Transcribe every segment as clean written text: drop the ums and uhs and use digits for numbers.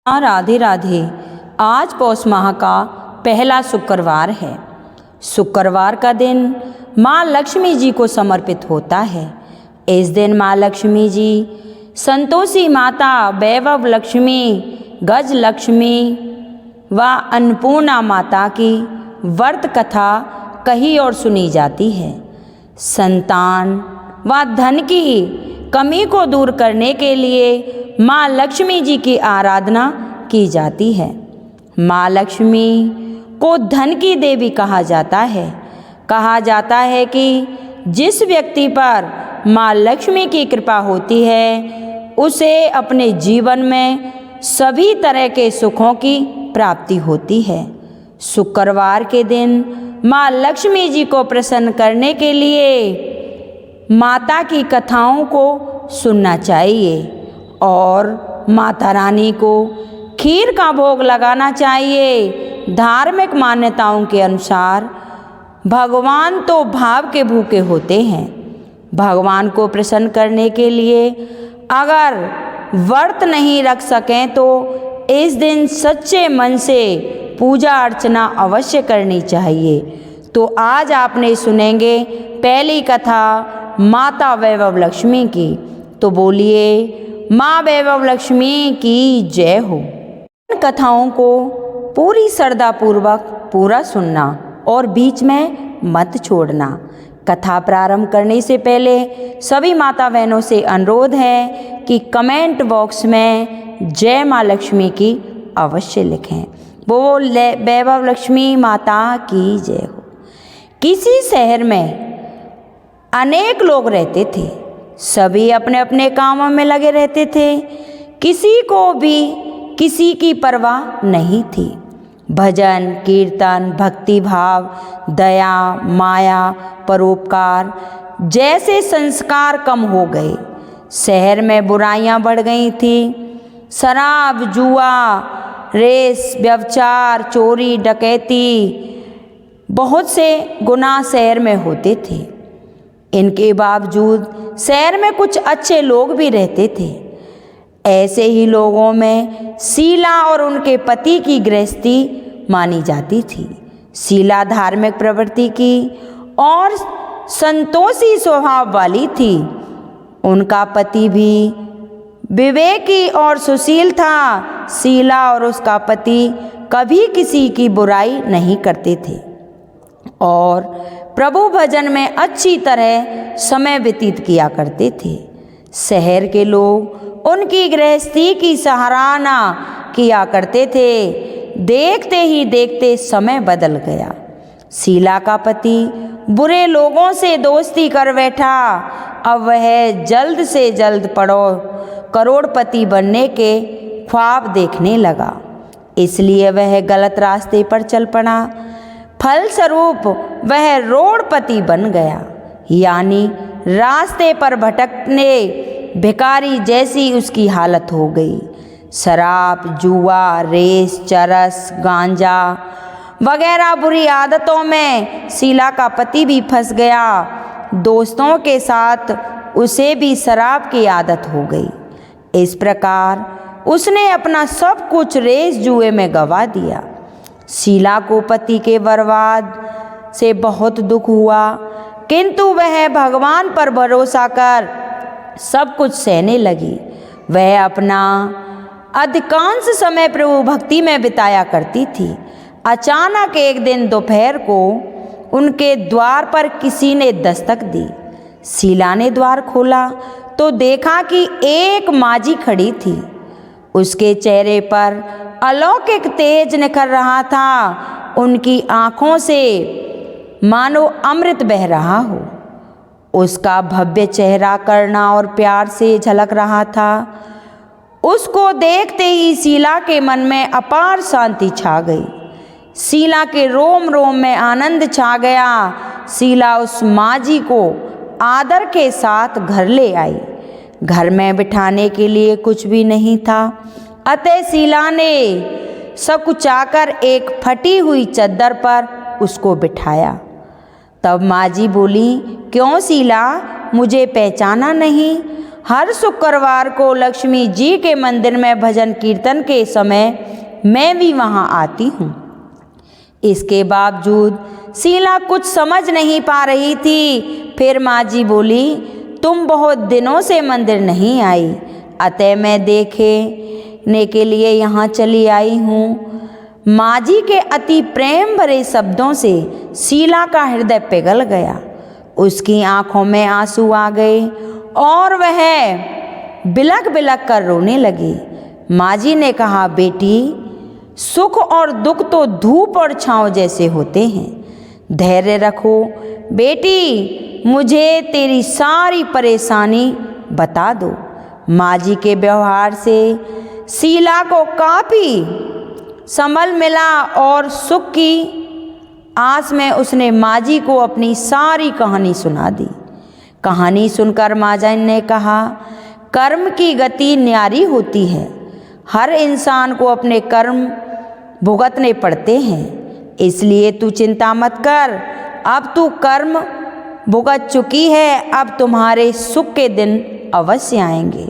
राधे राधे। आज पौष माह का पहला शुक्रवार है। शुक्रवार का दिन माँ लक्ष्मी जी को समर्पित होता है। इस दिन माँ लक्ष्मी जी संतोषी माता, वैभव लक्ष्मी, गज लक्ष्मी व अन्नपूर्णा माता की व्रत कथा कही और सुनी जाती है। संतान व धन की कमी को दूर करने के लिए माँ लक्ष्मी जी की आराधना की जाती है। माँ लक्ष्मी को धन की देवी कहा जाता है। कहा जाता है कि जिस व्यक्ति पर माँ लक्ष्मी की कृपा होती है उसे अपने जीवन में सभी तरह के सुखों की प्राप्ति होती है। शुक्रवार के दिन माँ लक्ष्मी जी को प्रसन्न करने के लिए माता की कथाओं को सुनना चाहिए और माता रानी को खीर का भोग लगाना चाहिए। धार्मिक मान्यताओं के अनुसार भगवान तो भाव के भूखे होते हैं। भगवान को प्रसन्न करने के लिए अगर व्रत नहीं रख सकें तो इस दिन सच्चे मन से पूजा अर्चना अवश्य करनी चाहिए। तो आज आपने सुनेंगे पहली कथा माता वैभव लक्ष्मी की। तो बोलिए माँ वैभव लक्ष्मी की जय हो। इन कथाओं को पूरी श्रद्धापूर्वक पूरा सुनना और बीच में मत छोड़ना। कथा प्रारंभ करने से पहले सभी माता बहनों से अनुरोध है कि कमेंट बॉक्स में जय माँ लक्ष्मी की अवश्य लिखें। बोल वैभव लक्ष्मी माता की जय हो। किसी शहर में अनेक लोग रहते थे। सभी अपने अपने कामों में लगे रहते थे। किसी को भी किसी की परवाह नहीं थी। भजन कीर्तन, भक्ति भाव, दया, माया, परोपकार जैसे संस्कार कम हो गए। शहर में बुराइयां बढ़ गई थी। शराब, जुआ, रेस, व्यभिचार, चोरी, डकैती, बहुत से गुनाह शहर में होते थे। इनके बावजूद शहर में कुछ अच्छे लोग भी रहते थे। ऐसे ही लोगों में शीला और उनके पति की गृहस्थी मानी जाती थी। शीला धार्मिक प्रवृत्ति की और संतोषी स्वभाव वाली थी। उनका पति भी विवेकी और सुशील था। शीला और उसका पति कभी किसी की बुराई नहीं करते थे और प्रभु भजन में अच्छी तरह समय व्यतीत किया करते थे। शहर के लोग उनकी गृहस्थी की सराहना किया करते थे। देखते ही देखते समय बदल गया। शीला का पति बुरे लोगों से दोस्ती कर बैठा। अब वह जल्द से जल्द करोड़पति बनने के ख्वाब देखने लगा। इसलिए वह गलत रास्ते पर चल पड़ा। फलस्वरूप वह रोड़पति बन गया, यानी रास्ते पर भटकने भिखारी जैसी उसकी हालत हो गई। शराब, जुआ, रेस, चरस, गांजा वगैरह बुरी आदतों में शीला का पति भी फंस गया। दोस्तों के साथ उसे भी शराब की आदत हो गई। इस प्रकार उसने अपना सब कुछ रेस जुए में गंवा दिया। शीला को पति के बर्बाद से बहुत दुख हुआ, किंतु वह भगवान पर भरोसा कर सब कुछ सहने लगी। वह अपना अधिकांश समय प्रभु भक्ति में बिताया करती थी। अचानक एक दिन दोपहर को उनके द्वार पर किसी ने दस्तक दी। शीला ने द्वार खोला तो देखा कि एक माजी खड़ी थी। उसके चेहरे पर अलौकिक तेज निखर रहा था। उनकी आँखों से मानो अमृत बह रहा हो। उसका भव्य चेहरा करुणा और प्यार से झलक रहा था। उसको देखते ही शीला के मन में अपार शांति छा गई। शीला के रोम रोम में आनंद छा गया। शीला उस माजी को आदर के साथ घर ले आई। घर में बिठाने के लिए कुछ भी नहीं था, अतः शीला ने सकुचाकर एक फटी हुई चद्दर पर उसको बिठाया। तब माजी बोली, क्यों शीला, मुझे पहचाना नहीं? हर शुक्रवार को लक्ष्मी जी के मंदिर में भजन कीर्तन के समय मैं भी वहाँ आती हूँ। इसके बावजूद शीला कुछ समझ नहीं पा रही थी। फिर माँ जी बोली, तुम बहुत दिनों से मंदिर नहीं आई, अतः मैं देखने के लिए यहाँ चली आई हूँ। माँ जी के अति प्रेम भरे शब्दों से शीला का हृदय पिघल गया। उसकी आंखों में आंसू आ गए और वह बिलख बिलख कर रोने लगी। माँ जी ने कहा, बेटी, सुख और दुख तो धूप और छांव जैसे होते हैं। धैर्य रखो बेटी, मुझे तेरी सारी परेशानी बता दो। माँ जी के व्यवहार से शीला को काफ़ी संबल मिला और सुख की आस में उसने माँ जी को अपनी सारी कहानी सुना दी। कहानी सुनकर माँ जी ने कहा, कर्म की गति न्यारी होती है। हर इंसान को अपने कर्म भुगतने पड़ते हैं, इसलिए तू चिंता मत कर। अब तू कर्म भुगत चुकी है, अब तुम्हारे सुख के दिन अवश्य आएंगे।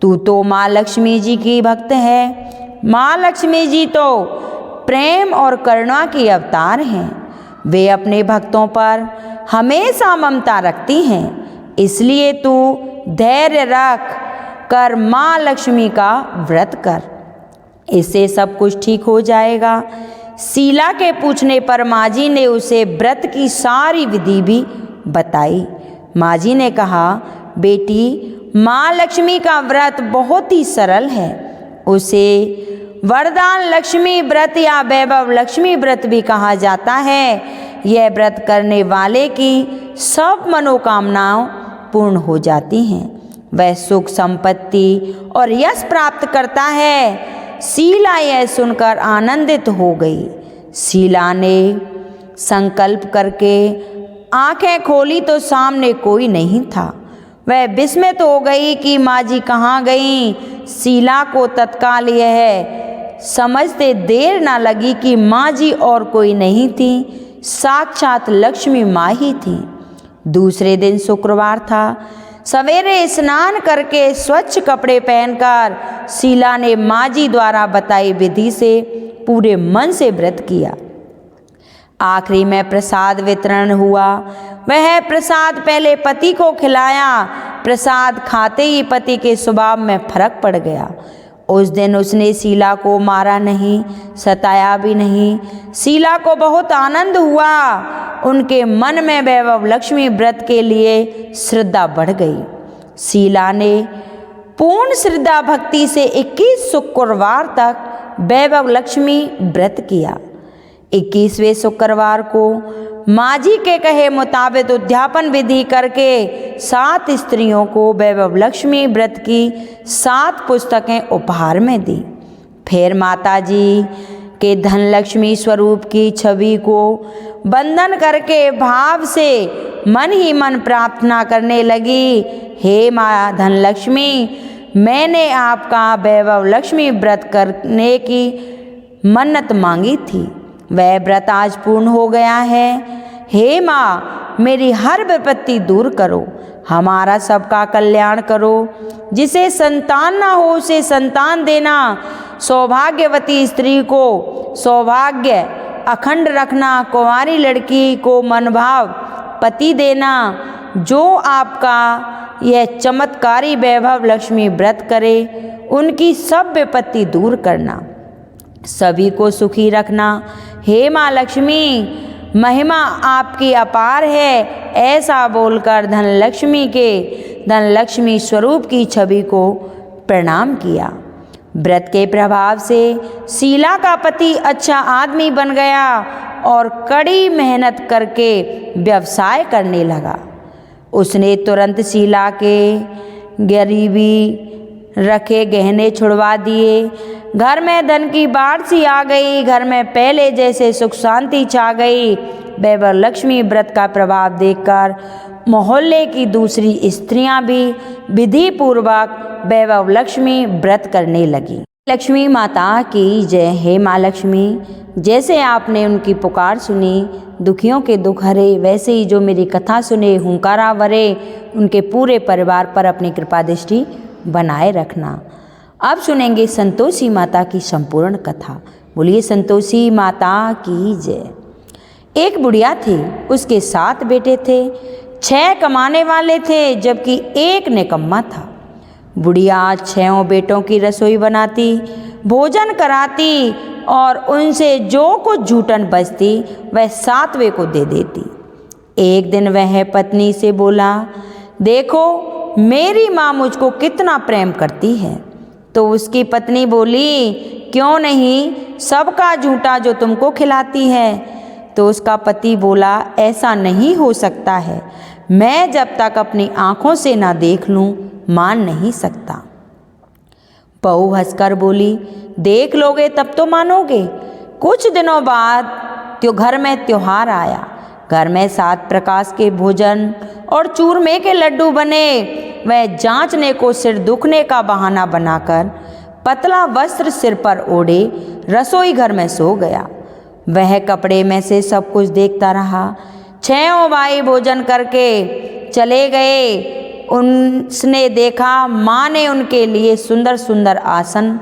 तू तो माँ लक्ष्मी जी की भक्त है। माँ लक्ष्मी जी तो प्रेम और करुणा की अवतार हैं। वे अपने भक्तों पर हमेशा ममता रखती हैं, इसलिए तू धैर्य रख कर माँ लक्ष्मी का व्रत कर, इससे सब कुछ ठीक हो जाएगा। शीला के पूछने पर माँ जी ने उसे व्रत की सारी विधि भी बताई। माँ जी ने कहा, बेटी, माँ लक्ष्मी का व्रत बहुत ही सरल है। उसे वरदान लक्ष्मी व्रत या वैभव लक्ष्मी व्रत भी कहा जाता है। यह व्रत करने वाले की सब मनोकामनाएं पूर्ण हो जाती हैं। वह सुख संपत्ति और यश प्राप्त करता है। शीला यह सुनकर आनंदित हो गई। शीला ने संकल्प करके आंखें खोली तो सामने कोई नहीं था। वह विस्मित हो गई कि माँ जी कहाँ गईं। शीला को तत्काल यह समझते देर न लगी कि माँ जी और कोई नहीं थी, साक्षात लक्ष्मी माँ ही थी। दूसरे दिन शुक्रवार था। सवेरे स्नान करके स्वच्छ कपड़े पहनकर शीला ने माँ जी द्वारा बताई विधि से पूरे मन से व्रत किया। आखिरी में प्रसाद वितरण हुआ। वह प्रसाद पहले पति को खिलाया। प्रसाद खाते ही पति के स्वभाव में फर्क पड़ गया। उस दिन उसने शीला को मारा नहीं, सताया भी नहीं। शीला को बहुत आनंद हुआ। उनके मन में वैभव लक्ष्मी व्रत के लिए श्रद्धा बढ़ गई। शीला ने पूर्ण श्रद्धा भक्ति से 21 शुक्रवार तक वैभव लक्ष्मी व्रत किया। 21वें शुक्रवार को माँ जी के कहे मुताबिक उद्यापन विधि करके 7 स्त्रियों को वैभव लक्ष्मी व्रत की 7 पुस्तकें उपहार में दी। फिर माता जी के धन लक्ष्मी स्वरूप की छवि को वंदन करके भाव से मन ही मन प्रार्थना करने लगी, हे माँ धन लक्ष्मी, मैंने आपका वैभव लक्ष्मी व्रत करने की मन्नत मांगी थी। वह व्रत आज पूर्ण हो गया है। हे माँ, मेरी हर विपत्ति दूर करो, हमारा सबका कल्याण करो। जिसे संतान ना हो उसे संतान देना, सौभाग्यवती स्त्री को सौभाग्य अखंड रखना, कुंवारी लड़की को मनभाव पति देना। जो आपका यह चमत्कारी वैभव लक्ष्मी व्रत करे, उनकी सब विपत्ति दूर करना, सभी को सुखी रखना। हे माँ लक्ष्मी, महिमा आपकी अपार है। ऐसा बोलकर धन लक्ष्मी स्वरूप की छवि को प्रणाम किया। व्रत के प्रभाव से शीला का पति अच्छा आदमी बन गया और कड़ी मेहनत करके व्यवसाय करने लगा। उसने तुरंत शीला के गरीबी रखे गहने छुड़वा दिए। घर में धन की बाढ़ सी आ गई। घर में पहले जैसे सुख शांति छा गई। वैभव लक्ष्मी व्रत का प्रभाव देखकर मोहल्ले की दूसरी स्त्रियां भी विधि पूर्वक वैभव लक्ष्मी व्रत करने लगी। लक्ष्मी माता की जय। हे माँ लक्ष्मी, जैसे आपने उनकी पुकार सुनी, दुखियों के दुख हरे, वैसे ही जो मेरी कथा सुने हुंकारा भरे, उनके पूरे परिवार पर अपनी कृपा दृष्टि बनाए रखना। अब सुनेंगे संतोषी माता की संपूर्ण कथा। बोलिए संतोषी माता की जय। एक बुढ़िया थी, उसके 7 बेटे थे। 6 कमाने वाले थे, जबकि एक निकम्मा था। बुढ़िया 6 बेटों की रसोई बनाती, भोजन कराती और उनसे जो कुछ जूठन बचती वह 7वें को दे देती। एक दिन वह पत्नी से बोला, देखो मेरी माँ मुझको कितना प्रेम करती है। तो उसकी पत्नी बोली, क्यों नहीं, सबका झूठा जो तुमको खिलाती है। तो उसका पति बोला, ऐसा नहीं हो सकता है, मैं जब तक अपनी आँखों से ना देख लूँ मान नहीं सकता। बहू हंसकर बोली, देख लोगे तब तो मानोगे। कुछ दिनों बाद घर में त्योहार आया। घर में 7 प्रकार के भोजन और चूरमे के लड्डू बने। वह जांचने को सिर दुखने का बहाना बनाकर पतला वस्त्र सिर पर ओढ़े रसोई घर में सो गया। वह कपड़े में से सब कुछ देखता रहा। 6 भाई भोजन करके चले गए। उसने देखा माँ ने उनके लिए सुंदर सुंदर आसन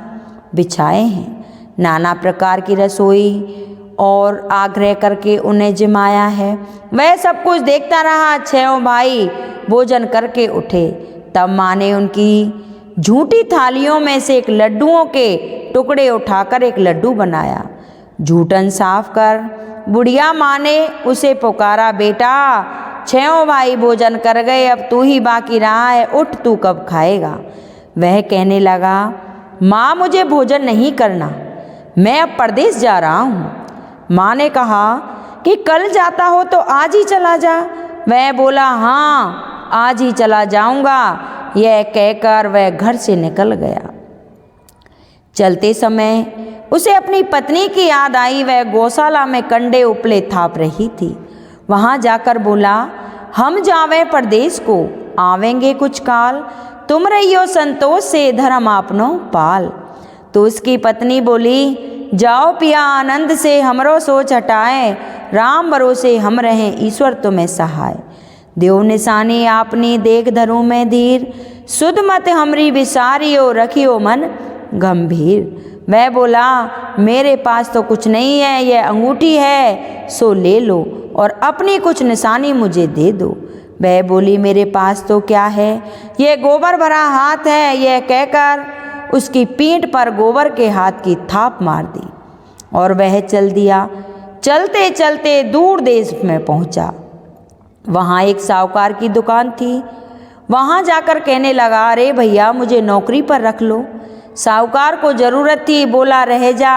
बिछाए हैं, नाना प्रकार की रसोई और आग्रह करके उन्हें जिमाया है। वह सब कुछ देखता रहा। 6 भाई भोजन करके उठे। तब माँ ने उनकी झूठी थालियों में से एक लड्डुओं के टुकड़े उठाकर एक लड्डू बनाया। झूठन साफ कर बुढ़िया माँ ने उसे पुकारा, बेटा 6 भाई भोजन कर गए, अब तू ही बाकी रहा है, उठ तू कब खाएगा। वह कहने लगा, माँ मुझे भोजन नहीं करना, मैं अब परदेश जा रहा हूँ। माँ ने कहा कि कल जाता हो तो आज ही चला जा। वह बोला, हाँ आज ही चला जाऊँगा। यह कहकर वह घर से निकल गया। चलते समय उसे अपनी पत्नी की याद आई। वह गौशाला में कंडे उपले थाप रही थी। वहाँ जाकर बोला, हम जावें परदेश को, आवेंगे कुछ काल, तुम रहियो संतोष से धर्म आपनो पाल। तो उसकी पत्नी बोली, जाओ पिया आनंद से हमरो सोच हटाए, राम भरोसे हम रहें ईश्वर तुम्हें सहाय। देव निशानी आपनी देख धरू में धीर, सुध मत हमरी विसारियो रखियो मन गंभीर। वह बोला, मेरे पास तो कुछ नहीं है, यह अंगूठी है सो ले लो और अपनी कुछ निशानी मुझे दे दो। वह बोली, मेरे पास तो क्या है, यह गोबर भरा हाथ है। यह कहकर उसकी पीठ पर गोबर के हाथ की थाप मार दी और वह चल दिया। चलते चलते दूर देश में पहुंचा। वहाँ एक साहूकार की दुकान थी। वहाँ जाकर कहने लगा, अरे भैया मुझे नौकरी पर रख लो। साहूकार को ज़रूरत थी, बोला रह जा।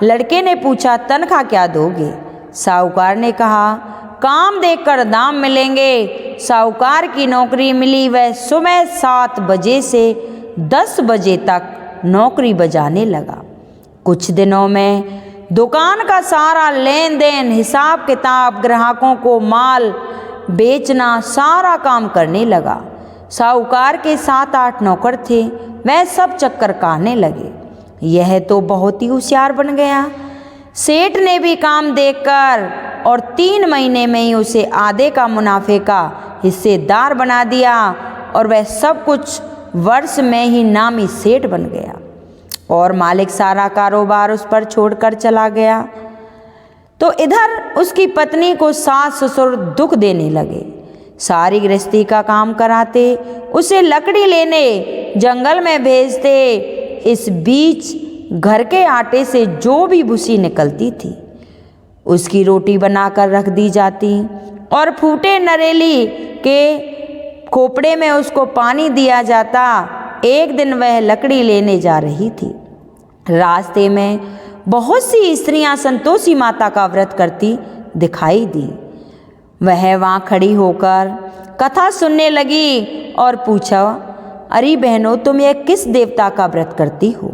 लड़के ने पूछा, तनख्वाह क्या दोगे? साहूकार ने कहा, काम देखकर दाम मिलेंगे। साहूकार की नौकरी मिली। वह सुबह 7 बजे से 10 बजे तक नौकरी बजाने लगा। कुछ दिनों में दुकान का सारा लेन देन, हिसाब किताब, ग्राहकों को माल बेचना, सारा काम करने लगा। साहूकार के 7-8 नौकर थे। वह सब चक्कर काटने लगे। यह तो बहुत ही होशियार बन गया। सेठ ने भी काम देखकर और 3 महीने में ही उसे आधे का मुनाफे का हिस्सेदार बना दिया और वह सब कुछ वर्ष में ही नामी सेठ बन गया और मालिक सारा कारोबार उस पर छोड़कर चला गया। तो इधर उसकी पत्नी को सास ससुर दुख देने लगे। सारी गृहस्थी का काम कराते, उसे लकड़ी लेने जंगल में भेजते। इस बीच घर के आटे से जो भी भूसी निकलती थी उसकी रोटी बनाकर रख दी जाती और फूटे नरेली के खोपड़े में उसको पानी दिया जाता। एक दिन वह लकड़ी लेने जा रही थी। रास्ते में बहुत सी स्त्रियां संतोषी माता का व्रत करती दिखाई दी। वह वहाँ खड़ी होकर कथा सुनने लगी और पूछा, अरे बहनों, तुम यह किस देवता का व्रत करती हो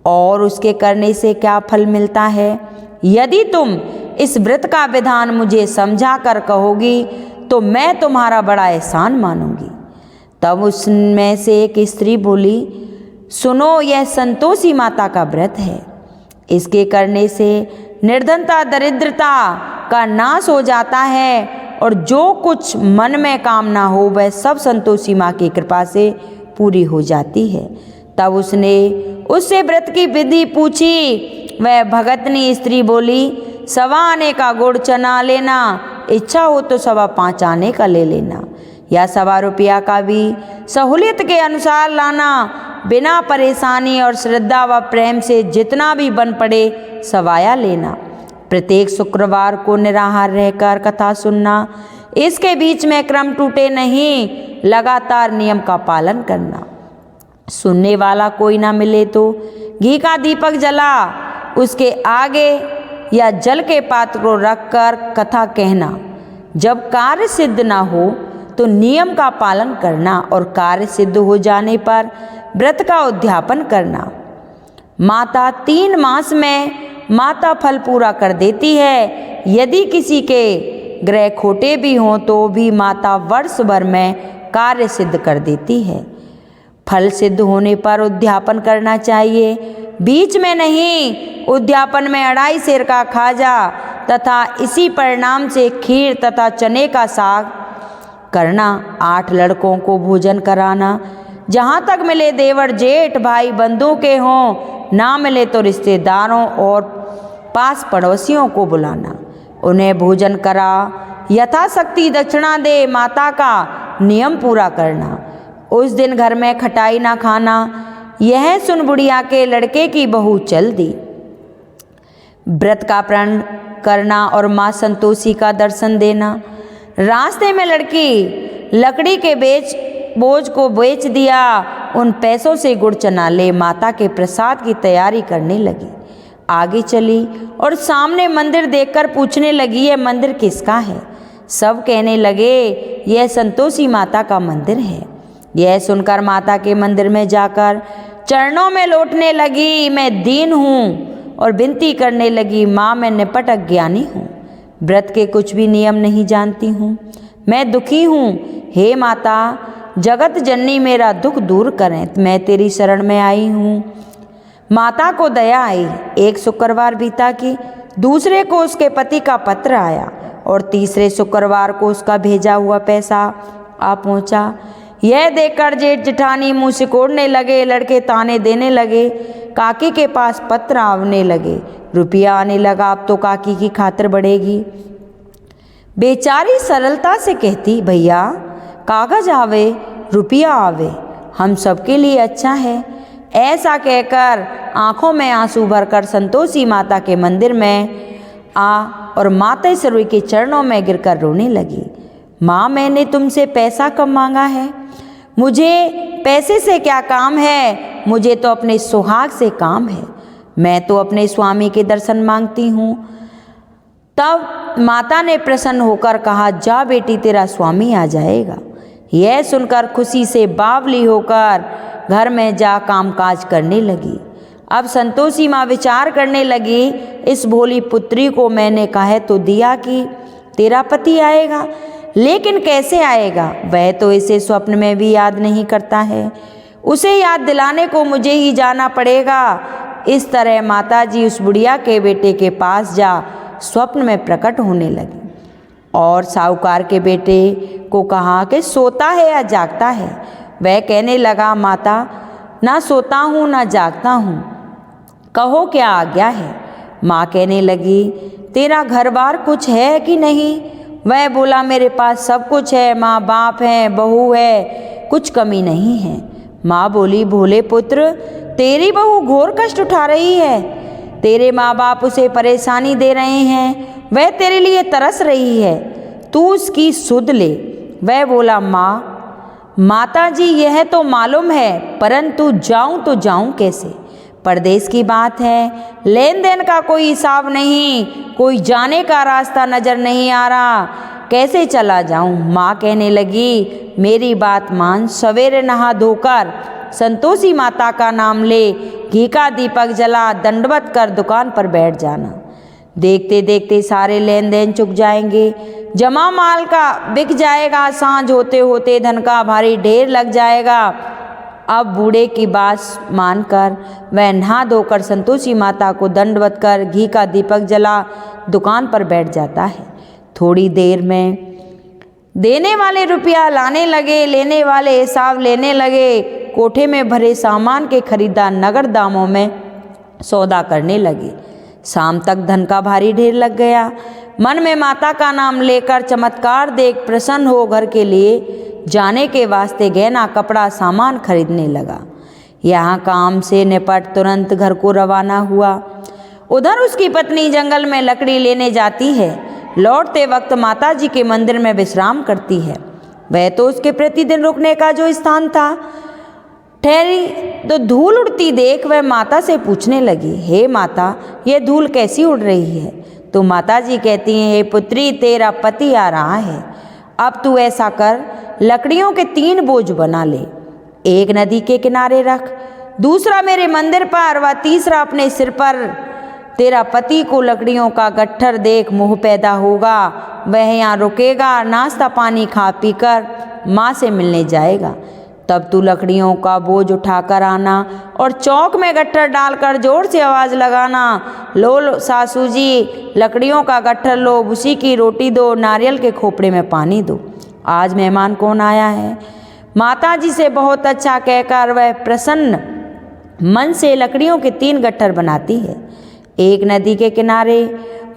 और उसके करने से क्या फल मिलता है? यदि तुम इस व्रत का विधान मुझे समझा कर कहोगी तो मैं तुम्हारा बड़ा एहसान मानूंगी। तब उसमें से एक स्त्री बोली, सुनो, यह संतोषी माता का व्रत है। इसके करने से निर्धनता दरिद्रता का नाश हो जाता है और जो कुछ मन में कामना हो वह सब संतोषी माँ की कृपा से पूरी हो जाती है। तब उसने उससे व्रत की विधि पूछी। वह भगतनी स्त्री बोली, 1.25 आने का गुड़ चना लेना, इच्छा हो तो 5.25 आने का ले लेना, या 1.25 रुपया का भी सहूलियत के अनुसार लाना। बिना परेशानी और श्रद्धा व प्रेम से जितना भी बन पड़े सवाया लेना। प्रत्येक शुक्रवार को निराहार रहकर कथा सुनना। इसके बीच में क्रम टूटे नहीं, लगातार नियम का पालन करना। सुनने वाला कोई ना मिले तो घी का दीपक जला उसके आगे या जल के पात्र को रखकर कथा कहना। जब कार्य सिद्ध ना हो तो नियम का पालन करना और कार्य सिद्ध हो जाने पर व्रत का उद्यापन करना। माता 3 मास में माता फल पूरा कर देती है। यदि किसी के ग्रह खोटे भी हों तो भी माता वर्ष भर में कार्य सिद्ध कर देती है। फल सिद्ध होने पर उद्यापन करना चाहिए, बीच में नहीं। उद्यापन में 2.5 सेर का खाजा तथा इसी परिणाम से खीर तथा चने का साग करना। 8 लड़कों को भोजन कराना। जहाँ तक मिले देवर जेठ भाई बंधु के हों, ना मिले तो रिश्तेदारों और पास पड़ोसियों को बुलाना। उन्हें भोजन करा, यथाशक्ति दक्षिणा दे। माता का नियम पूरा करना। उस दिन घर में खटाई ना खाना। यह सुन बुढ़िया के लड़के की बहू चल दी। व्रत का प्रण करना और माँ संतोषी का दर्शन देना। रास्ते में लड़की लकड़ी के बोझ को बेच दिया। उन पैसों से गुड़ चना ले माता के प्रसाद की तैयारी करने लगी। आगे चली और सामने मंदिर देखकर पूछने लगी, यह मंदिर किसका है? सब कहने लगे, यह संतोषी माता का मंदिर है। यह सुनकर माता के मंदिर में जाकर चरणों में लौटने लगी। मैं दीन हूँ और विनती करने लगी, माँ मैं निपट अज्ञानी हूँ, व्रत के कुछ भी नियम नहीं जानती हूँ, मैं दुखी हूँ। हे माता, जगत जननी मेरा दुख दूर करें, मैं तेरी शरण में आई हूँ। माता को दया आई। एक शुक्रवार बीता कि दूसरे को उसके पति का पत्र आया और तीसरे शुक्रवार को उसका भेजा हुआ पैसा आ पहुँचा। यह देखकर जेठ जेठानी मुँह सिकोड़ने लगे। लड़के ताने देने लगे। काकी के पास पत्र आने लगे, रुपया आने लगा। अब तो काकी की खातिर बढ़ेगी। बेचारी सरलता से कहती, भैया कागज आवे रुपया आवे, हम सबके लिए अच्छा है। ऐसा कहकर आंखों में आंसू भरकर संतोषी माता के मंदिर में आ और मातेश्वरी के चरणों में गिरकर रोने लगी। माँ, मैंने तुमसे पैसा कम मांगा है, मुझे पैसे से क्या काम है, मुझे तो अपने सुहाग से काम है। मैं तो अपने स्वामी के दर्शन मांगती हूँ। तब माता ने प्रसन्न होकर कहा, जा बेटी, तेरा स्वामी आ जाएगा। यह सुनकर खुशी से बावली होकर घर में जा कामकाज करने लगी। अब संतोषी माँ विचार करने लगी, इस भोली पुत्री को मैंने कहा तो दिया कि तेरा पति आएगा, लेकिन कैसे आएगा? वह तो इसे स्वप्न में भी याद नहीं करता है। उसे याद दिलाने को मुझे ही जाना पड़ेगा। इस तरह माताजी उस बुढ़िया के बेटे के पास जा स्वप्न में प्रकट होने लगी और साहूकार के बेटे को कहा कि सोता है या जागता है। वह कहने लगा, माता ना सोता हूँ ना जागता हूँ, कहो क्या आज्ञा है। माँ कहने लगी, तेरा घर बार कुछ है कि नहीं? वह बोला, मेरे पास सब कुछ है, माँ बाप है, बहू है, कुछ कमी नहीं है। माँ बोली, भोले पुत्र, तेरी बहू घोर कष्ट उठा रही है, तेरे माँ बाप उसे परेशानी दे रहे हैं, वह तेरे लिए तरस रही है, तू उसकी सुध ले। वह बोला, माता जी यह तो मालूम है, परंतु जाऊं तो जाऊं कैसे? परदेश की बात है, लेन देन का कोई हिसाब नहीं, कोई जाने का रास्ता नजर नहीं आ रहा, कैसे चला जाऊं? माँ कहने लगी, मेरी बात मान, सवेरे नहा धोकर संतोषी माता का नाम ले, घी का दीपक जला, दंडवत कर दुकान पर बैठ जाना। देखते देखते सारे लेन देन चुक जाएंगे, जमा माल का बिक जाएगा, सांझ होते होते धन का भारी ढेर लग जाएगा। अब बूढ़े की बात मानकर वह नहा धोकर संतोषी माता को दंडवत कर घी का दीपक जला दुकान पर बैठ जाता है। थोड़ी देर में देने वाले रुपया लाने लगे, लेने वाले हिसाब लेने लगे। कोठे में भरे सामान के खरीदार नगद दामों में सौदा करने लगे। शाम तक धन का भारी ढेर लग गया। मन में माता का नाम लेकर चमत्कार देख प्रसन्न हो घर के लिए जाने के वास्ते गहना कपड़ा सामान खरीदने लगा। यहाँ काम से निपट तुरंत घर को रवाना हुआ। उधर उसकी पत्नी जंगल में लकड़ी लेने जाती है। लौटते वक्त माता जी के मंदिर में विश्राम करती है। वह तो उसके प्रतिदिन रुकने का जो स्थान था। ठहरी तो धूल उड़ती देख वह माता से पूछने लगी, हे माता, ये धूल कैसी उड़ रही है? तो माता जी कहती हैं, हे पुत्री, तेरा पति आ रहा है। अब तू ऐसा कर, लकड़ियों के 3 बोझ बना ले। एक नदी के किनारे रख, दूसरा मेरे मंदिर पर व तीसरा अपने सिर पर। तेरा पति को लकड़ियों का गट्ठर देख मोह पैदा होगा। वह यहाँ रुकेगा, नाश्ता पानी खा पी कर माँ से मिलने जाएगा। तब तू लकड़ियों का बोझ उठाकर आना और चौक में गट्ठर डालकर जोर से आवाज़ लगाना, लो सासू जी, लकड़ियों का गट्ठर लो, भूसी की रोटी दो, नारियल के खोपड़े में पानी दो। आज मेहमान कौन आया है? माता जी से बहुत अच्छा कहकर वह प्रसन्न मन से लकड़ियों के 3 गट्ठर बनाती है। एक नदी के किनारे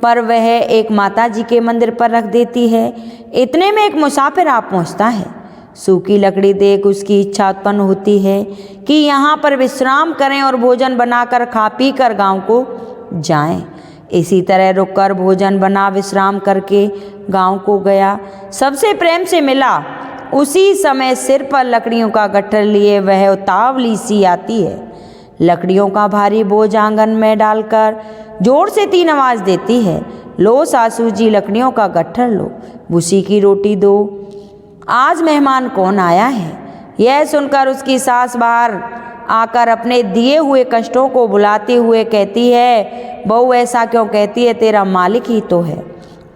पर वह एक माता जी के मंदिर पर रख देती है। इतने में एक मुसाफिर आ पहुँचता है। सूखी लकड़ी देख उसकी इच्छा उत्पन्न होती है कि यहाँ पर विश्राम करें और भोजन बनाकर खा पी कर गाँव को जाएं। इसी तरह रुककर भोजन बना विश्राम करके गांव को गया। सबसे प्रेम से मिला। उसी समय सिर पर लकड़ियों का गट्ठर लिए वह उतावली सी आती है। लकड़ियों का भारी बोझ आंगन में डालकर जोर से 3 आवाज़ देती है, लो सासू जी, लकड़ियों का गट्ठर लो, भूसी की रोटी दो। आज मेहमान कौन आया है? यह सुनकर उसकी सास बाहर आकर अपने दिए हुए कष्टों को बुलाते हुए कहती है, बहू ऐसा क्यों कहती है? तेरा मालिक ही तो है।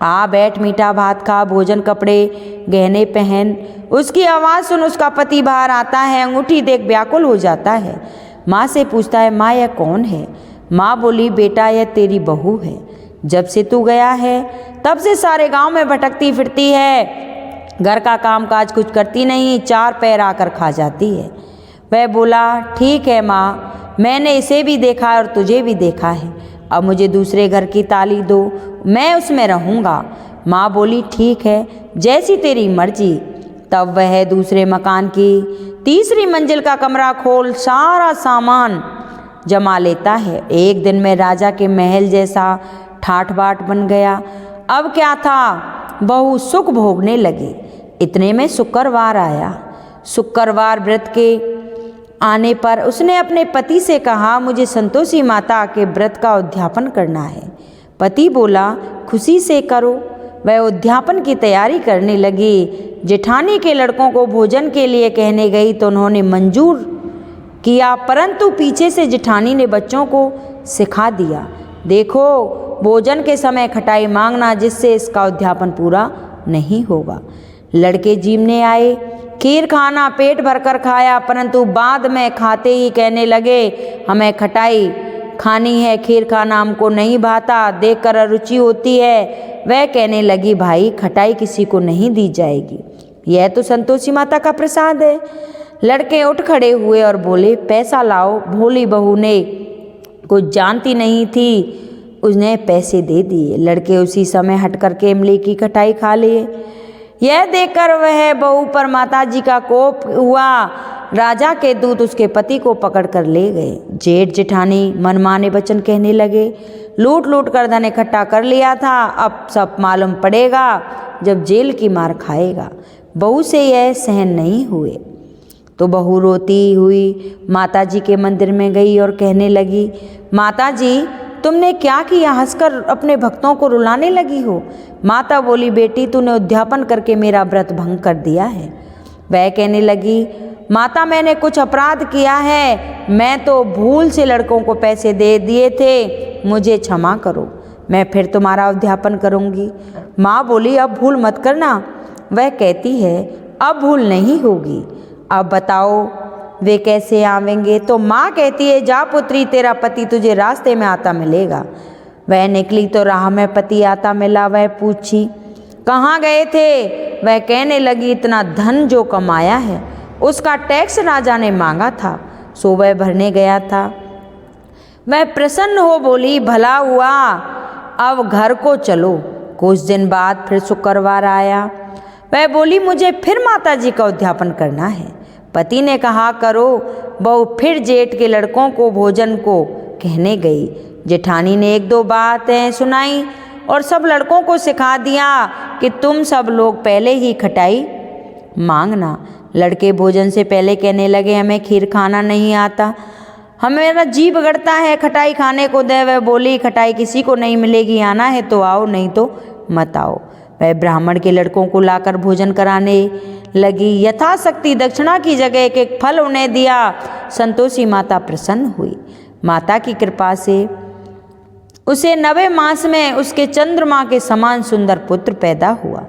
आ बैठ, मीठा भात खा, भोजन कपड़े गहने पहन। उसकी आवाज़ सुन उसका पति बाहर आता है। अंगूठी देख व्याकुल हो जाता है। माँ से पूछता है, माँ यह कौन है? माँ बोली, बेटा यह तेरी बहू है। जब से तू गया है तब से सारे गांव में भटकती फिरती है। घर का काम काज कुछ करती नहीं, 4 पैर आकर खा जाती है। वह बोला, ठीक है माँ, मैंने इसे भी देखा है और तुझे भी देखा है। अब मुझे दूसरे घर की ताली दो, मैं उसमें रहूँगा। माँ बोली, ठीक है, जैसी तेरी मर्जी। तब वह दूसरे मकान की 3री मंजिल का कमरा खोल सारा सामान जमा लेता है। एक दिन में राजा के महल जैसा ठाठ बाट बन गया। अब क्या था, बहू सुख भोगने लगी। इतने में शुक्रवार आया। शुक्रवार व्रत के आने पर उसने अपने पति से कहा, मुझे संतोषी माता के व्रत का उद्यापन करना है। पति बोला, खुशी से करो। वह उद्यापन की तैयारी करने लगी। जेठानी के लड़कों को भोजन के लिए कहने गई तो उन्होंने मंजूर किया, परंतु पीछे से जेठानी ने बच्चों को सिखा दिया, देखो भोजन के समय खटाई मांगना, जिससे इसका उद्यापन पूरा नहीं होगा। लड़के जीमने आए, खीर खाना पेट भरकर खाया, परंतु बाद में खाते ही कहने लगे, हमें खटाई खानी है, खीर खाना हमको नहीं भाता, देखकर अरुचि होती है। वह कहने लगी, भाई खटाई किसी को नहीं दी जाएगी, यह तो संतोषी माता का प्रसाद है। लड़के उठ खड़े हुए और बोले, पैसा लाओ। भोली बहू ने कुछ जानती नहीं थी, उसने पैसे दे दिए। लड़के उसी समय हट करके इमली की खटाई खा लिए। यह देखकर वह बहू पर माताजी का कोप हुआ। राजा के दूत उसके पति को पकड़ कर ले गए। जेठ जेठानी मनमाने वचन कहने लगे, लूट लूट कर धन इकट्ठा कर लिया था, अब सब मालूम पड़ेगा जब जेल की मार खाएगा। बहू से यह सहन नहीं हुए तो बहू रोती हुई माताजी के मंदिर में गई और कहने लगी, माताजी तुमने क्या किया? हंसकर अपने भक्तों को रुलाने लगी हो। माता बोली, बेटी तूने उद्यापन करके मेरा व्रत भंग कर दिया है। वह कहने लगी, माता मैंने कुछ अपराध किया है, मैं तो भूल से लड़कों को पैसे दे दिए थे, मुझे क्षमा करो, मैं फिर तुम्हारा उद्यापन करूँगी। माँ बोली, अब भूल मत करना। वह कहती है, अब भूल नहीं होगी। अब बताओ वे कैसे आवेंगे? तो माँ कहती है, जा पुत्री, तेरा पति तुझे रास्ते में आता मिलेगा। वह निकली तो राह में पति आता मिला। वह पूछी, कहाँ गए थे? वह कहने लगी, इतना धन जो कमाया है उसका टैक्स राजा ने मांगा था, सो वह भरने गया था। वह प्रसन्न हो बोली, भला हुआ, अब घर को चलो। कुछ दिन बाद फिर शुक्रवार आया। वह बोली, मुझे फिर माता जी का उद्यापन करना है। पति ने कहा, करो। बहू फिर जेठ के लड़कों को भोजन को कहने गई। जेठानी ने एक दो बातें सुनाई और सब लड़कों को सिखा दिया कि तुम सब लोग पहले ही खटाई मांगना। लड़के भोजन से पहले कहने लगे, हमें खीर खाना नहीं आता, हमेरा जी बिगड़ता है, खटाई खाने को दे। वह बोली, खटाई किसी को नहीं मिलेगी, आना है तो आओ, नहीं तो मत आओ। वह ब्राह्मण के लड़कों को लाकर भोजन कराने लगी। यथाशक्ति दक्षिणा की जगह एक एक फल उन्हें दिया। संतोषी माता प्रसन्न हुई। माता की कृपा से उसे 9वें मास में उसके चंद्रमा के समान सुंदर पुत्र पैदा हुआ।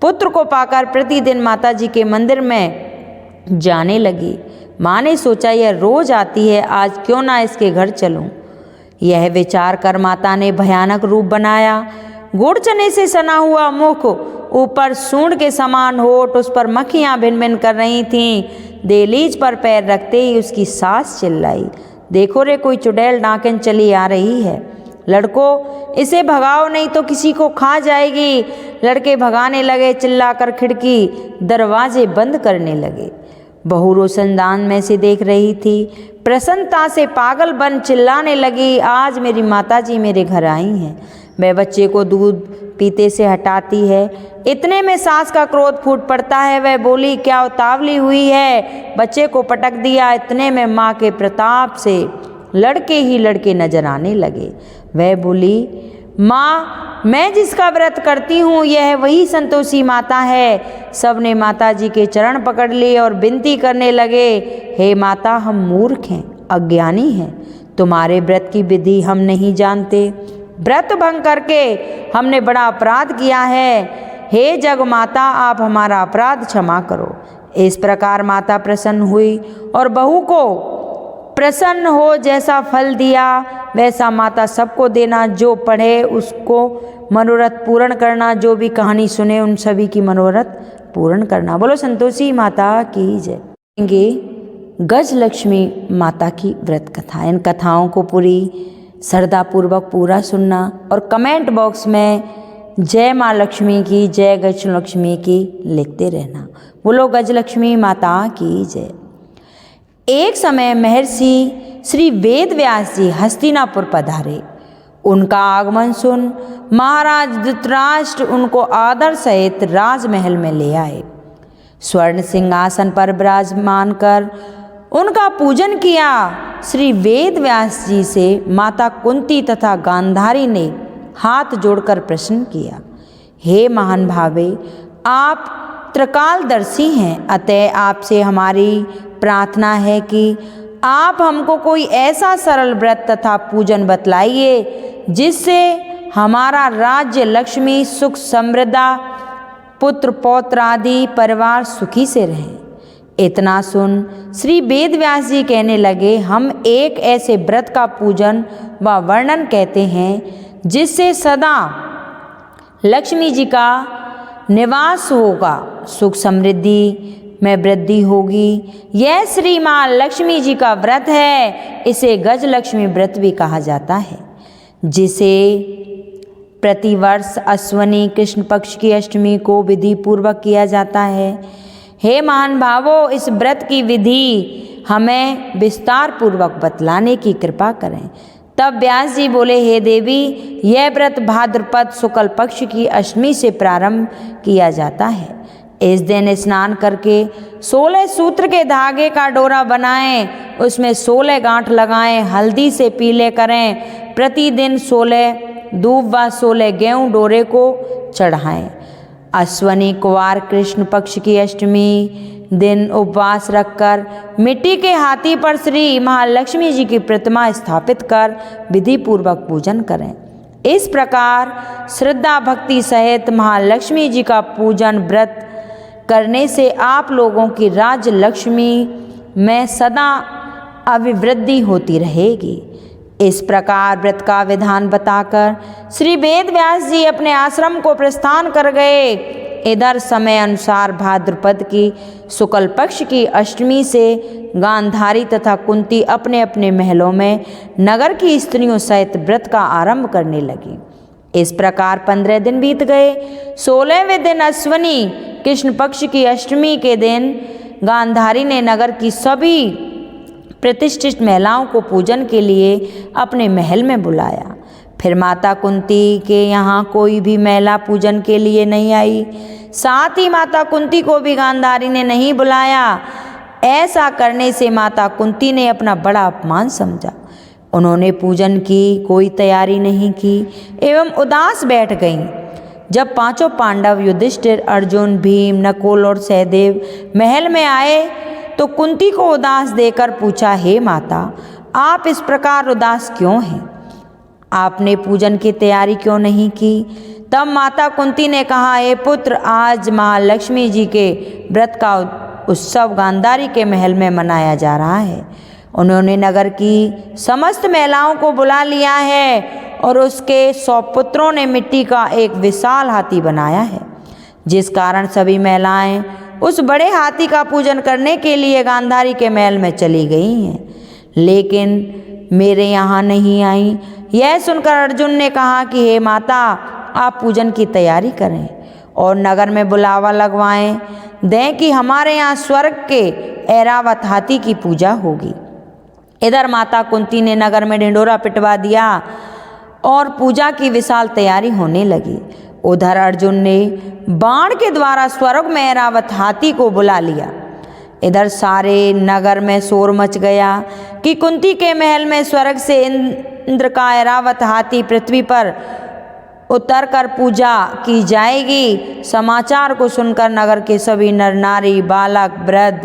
पुत्र को पाकर प्रतिदिन माता जी के मंदिर में जाने लगी। माँ ने सोचा, यह रोज आती है, आज क्यों ना इसके घर चलूं। यह विचार कर माता ने भयानक रूप बनाया। गुड़ चने से सना हुआ मुख, ऊपर सूंड के समान होठ, उस पर मक्खियाँ भिन भिन कर रही थीं। दहलीज पर पैर रखते ही उसकी सास चिल्लाई, देखो रे, कोई चुड़ैल नागिन चली आ रही है। लड़कों, इसे भगाओ नहीं तो किसी को खा जाएगी। लड़के भगाने लगे, चिल्लाकर खिड़की दरवाजे बंद करने लगे। बहू रोशनदान में से देख रही थी। प्रसन्नता से पागल बन चिल्लाने लगी, आज मेरी माताजी मेरे घर आई हैं। वह बच्चे को दूध पीते से हटाती है। इतने में सास का क्रोध फूट पड़ता है। वह बोली, क्या उतावली हुई है? बच्चे को पटक दिया। इतने में माँ के प्रताप से लड़के ही लड़के नजर आने लगे। वह बोली, माँ, मैं जिसका व्रत करती हूँ यह वही संतोषी माता है। सबने माता जी के चरण पकड़ लिए और विनती करने लगे, हे माता, हम मूर्ख हैं, अज्ञानी हैं, तुम्हारे व्रत की विधि हम नहीं जानते। व्रत भंग करके हमने बड़ा अपराध किया है। हे जग माता, आप हमारा अपराध क्षमा करो। इस प्रकार माता प्रसन्न हुई और बहू को प्रसन्न हो जैसा फल दिया वैसा माता सबको देना। जो पढ़े उसको मनोरथ पूर्ण करना, जो भी कहानी सुने उन सभी की मनोरथ पूर्ण करना। बोलो संतोषी माता की जय। गज लक्ष्मी माता की व्रत कथा, इन कथाओं को पूरी श्रद्धापूर्वक पूरा सुनना और कमेंट बॉक्स में जय माँ लक्ष्मी की, जय गज लक्ष्मी की लिखते रहना। बोलो गज लक्ष्मी माता की जय। एक समय महर्षि श्री वेद व्यास जी हस्तिनापुर पधारे। उनका आगमन सुन महाराज धृतराष्ट्र उनको आदर सहित राजमहल में ले आए। स्वर्ण सिंहासन पर विराजमान कर उनका पूजन किया। श्री वेद व्यास जी से माता कुंती तथा गांधारी ने हाथ जोड़कर प्रश्न किया, हे महान भावे, आप त्रिकालदर्शी हैं, अतः आपसे हमारी प्रार्थना है कि आप हमको कोई ऐसा सरल व्रत तथा पूजन बतलाइए जिससे हमारा राज्य लक्ष्मी सुख समृद्धा, पुत्र पौत्र आदि परिवार सुखी से रहे। इतना सुन श्री वेद व्यास जी कहने लगे, हम एक ऐसे व्रत का पूजन व वर्णन कहते हैं जिससे सदा लक्ष्मी जी का निवास होगा, सुख समृद्धि में वृद्धि होगी। यह श्री माँ लक्ष्मी जी का व्रत है। इसे गज लक्ष्मी व्रत भी कहा जाता है, जिसे प्रतिवर्ष अश्वनी कृष्ण पक्ष की अष्टमी को विधि पूर्वक किया जाता है। हे महान भावों, इस व्रत की विधि हमें विस्तार पूर्वक बतलाने की कृपा करें। तब व्यास जी बोले, हे देवी, यह व्रत भाद्रपद शुक्ल पक्ष की अष्टमी से प्रारंभ किया जाता है। इस दिन स्नान करके 16 सूत्र के धागे का डोरा बनाएं, उसमें 16 गांठ लगाएं, हल्दी से पीले करें। प्रतिदिन 16 दूब व 16 गेहूं डोरे को चढ़ाएं। अश्वनी कुवार कृष्ण पक्ष की अष्टमी दिन उपवास रखकर मिट्टी के हाथी पर श्री महालक्ष्मी जी की प्रतिमा स्थापित कर विधि पूर्वक पूजन करें। इस प्रकार श्रद्धा भक्ति सहित महालक्ष्मी जी का पूजन व्रत करने से आप लोगों की राज्य लक्ष्मी में सदा अभिवृद्धि होती रहेगी। इस प्रकार व्रत का विधान बताकर श्री वेद व्यास जी अपने आश्रम को प्रस्थान कर गए। इधर समय अनुसार भाद्रपद की शुक्ल पक्ष की अष्टमी से गांधारी तथा कुंती अपने अपने महलों में नगर की स्त्रियों सहित व्रत का आरंभ करने लगी। इस प्रकार 15 दिन बीत गए। 16वें दिन अश्विनी कृष्ण पक्ष की अष्टमी के दिन गांधारी ने नगर की सभी प्रतिष्ठित महिलाओं को पूजन के लिए अपने महल में बुलाया। फिर माता कुंती के यहाँ कोई भी महिला पूजन के लिए नहीं आई। साथ ही माता कुंती को भी गांधारी ने नहीं बुलाया। ऐसा करने से माता कुंती ने अपना बड़ा अपमान समझा। उन्होंने पूजन की कोई तैयारी नहीं की एवं उदास बैठ गईं। जब पांचों पांडव युधिष्ठिर, अर्जुन, भीम, नकुल और सहदेव महल में आए तो कुंती को उदास देकर पूछा, हे माता, आप इस प्रकार उदास क्यों हैं? आपने पूजन की तैयारी क्यों नहीं की? तब माता कुंती ने कहा, हे पुत्र, आज महालक्ष्मी जी के व्रत का उत्सव गांधारी के महल में मनाया जा रहा है। उन्होंने नगर की समस्त महिलाओं को बुला लिया है और उसके 100 पुत्रों ने मिट्टी का एक विशाल हाथी बनाया है, जिस कारण सभी महिलाएं उस बड़े हाथी का पूजन करने के लिए गांधारी के महल में चली गई हैं, लेकिन मेरे यहाँ नहीं आई। यह सुनकर अर्जुन ने कहा कि हे माता, आप पूजन की तैयारी करें और नगर में बुलावा लगवाएं दें कि हमारे यहाँ स्वर्ग के ऐरावत हाथी की पूजा होगी। इधर माता कुंती ने नगर में ढिंढोरा पिटवा दिया और पूजा की विशाल तैयारी होने लगी। उधर अर्जुन ने बाण के द्वारा स्वर्ग में ऐरावत हाथी को बुला लिया। इधर सारे नगर में शोर मच गया कि कुंती के महल में स्वर्ग से इंद्र का ऐरावत हाथी पृथ्वी पर उतरकर पूजा की जाएगी। समाचार को सुनकर नगर के सभी नर नारी, बालक, वृद्ध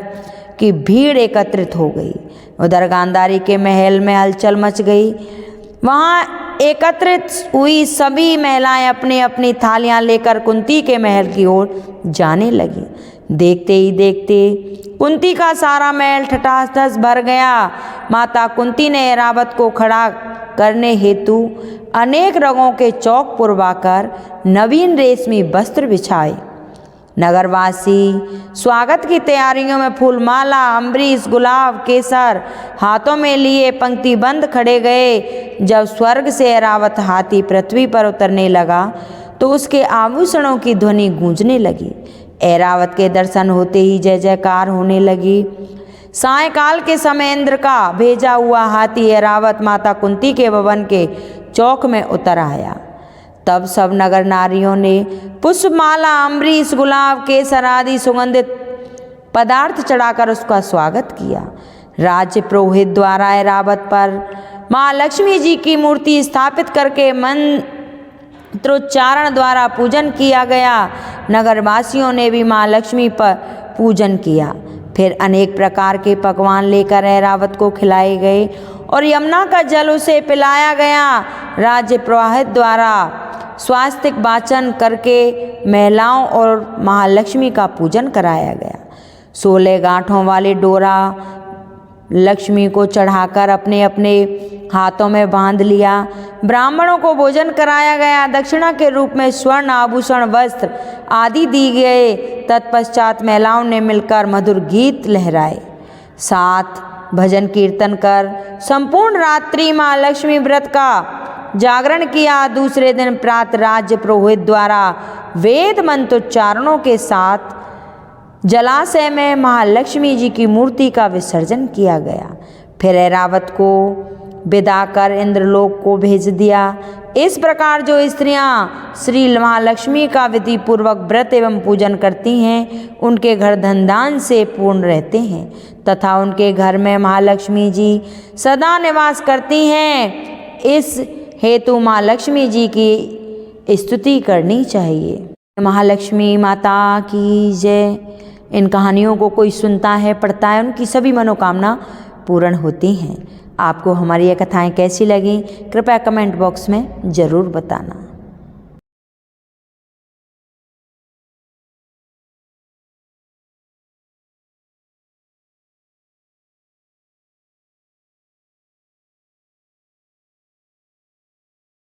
की भीड़ एकत्रित हो गई। उधर गांधारी के महल में हलचल मच गई। वहाँ एकत्रित हुई सभी महिलाएं अपनी अपनी थालियां लेकर कुंती के महल की ओर जाने लगी। देखते ही देखते कुंती का सारा महल ठठाठस भर गया। माता कुंती ने ऐरावत को खड़ा करने हेतु अनेक रंगों के चौक पुरवाकर नवीन रेशमी वस्त्र बिछाए। नगरवासी स्वागत की तैयारियों में फूलमाला, अम्बरीश, गुलाब, केसर हाथों में लिए पंक्तिबंद खड़े गए। जब स्वर्ग से ऐरावत हाथी पृथ्वी पर उतरने लगा तो उसके आभूषणों की ध्वनि गूंजने लगी। ऐरावत के दर्शन होते ही जय जयकार होने लगी। सायंकाल के समय इंद्र का भेजा हुआ हाथी ऐरावत माता कुंती के भवन के चौक में उतर आया। तब सब नगर नारियों ने पुष्पमाला, अम्बरीश, गुलाब, केसर आदि सुगंधित पदार्थ चढ़ाकर उसका स्वागत किया। राज्य पुरोहित द्वारा ऐरावत पर महालक्ष्मी जी की मूर्ति स्थापित करके मंत्रोच्चारण द्वारा पूजन किया गया। नगरवासियों ने भी महालक्ष्मी पर पूजन किया। फिर अनेक प्रकार के पकवान लेकर ऐरावत को खिलाए गए और यमुना का जल उसे पिलाया गया। राज्य पुरोहित द्वारा स्वास्तिक वाचन करके महिलाओं और महालक्ष्मी का पूजन कराया गया। 16 गांठों वाले डोरा लक्ष्मी को चढ़ाकर अपने अपने हाथों में बांध लिया। ब्राह्मणों को भोजन कराया गया। दक्षिणा के रूप में स्वर्ण आभूषण, वस्त्र आदि दी गए। तत्पश्चात महिलाओं ने मिलकर मधुर गीत लहराए, साथ भजन कीर्तन कर संपूर्ण रात्रि महालक्ष्मी व्रत का जागरण किया। दूसरे दिन प्रातः राज्य पुरोहित द्वारा वेद मंत्रोच्चारणों के साथ जलाशय में महालक्ष्मी जी की मूर्ति का विसर्जन किया गया। फिर ऐरावत को विदा कर इंद्रलोक को भेज दिया। इस प्रकार जो स्त्रियां श्री महालक्ष्मी का विधि पूर्वक व्रत एवं पूजन करती हैं, उनके घर धन धान से पूर्ण रहते हैं तथा उनके घर में महालक्ष्मी जी सदा निवास करती हैं। इस हेतु महालक्ष्मी जी की स्तुति करनी चाहिए। महालक्ष्मी माता की जय। इन कहानियों को कोई सुनता है, पढ़ता है, उनकी सभी मनोकामना पूर्ण होती हैं। आपको हमारी ये कथाएं कैसी लगी, कृपया कमेंट बॉक्स में ज़रूर बताना।